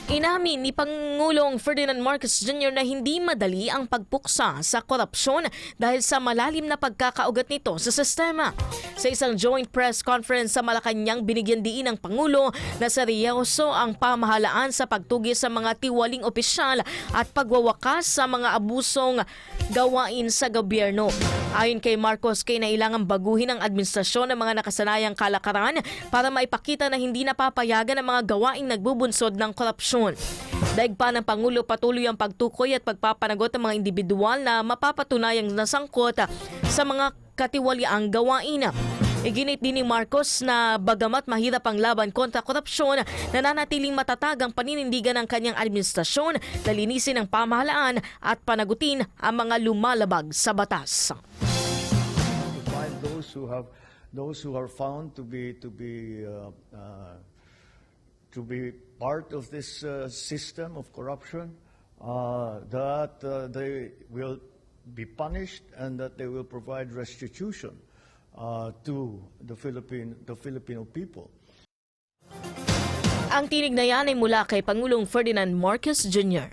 Inamin ni Pangulong Ferdinand Marcos Jr. na hindi madali ang pagpuksa sa korupsyon dahil sa malalim na pagkakaugat nito sa sistema. Sa isang joint press conference sa Malacanang, binigyan diin ng Pangulo na seryoso ang pamahalaan sa pagtugis sa mga tiwaling opisyal at pagwawakas sa mga abusong gawain sa gobyerno. Ayon kay Marcos, kailangang baguhin ang administrasyon ng mga nakasanayang kalakaran para maipakita na hindi napapayagan ang mga gawaing nagbubunsod ng korupsyon. Daig pa ng Pangulo, patuloy ang pagtukoy at pagpapanagot ng mga individual na mapapatunayang nasangkot sa mga katiwaliang gawain. Iginit din ni Marcos na bagamat mahirap ang laban kontra korupsyon, nananatiling matatag ang paninindigan ng kanyang administrasyon na linisin ang pamahalaan at panagutin ang mga lumalabag sa batas. To find those who are found to be part of this system of corruption, that they will be punished and that they will provide restitution to the Filipino people. Ang tinig na yan ay mula kay Pangulong Ferdinand Marcos Jr.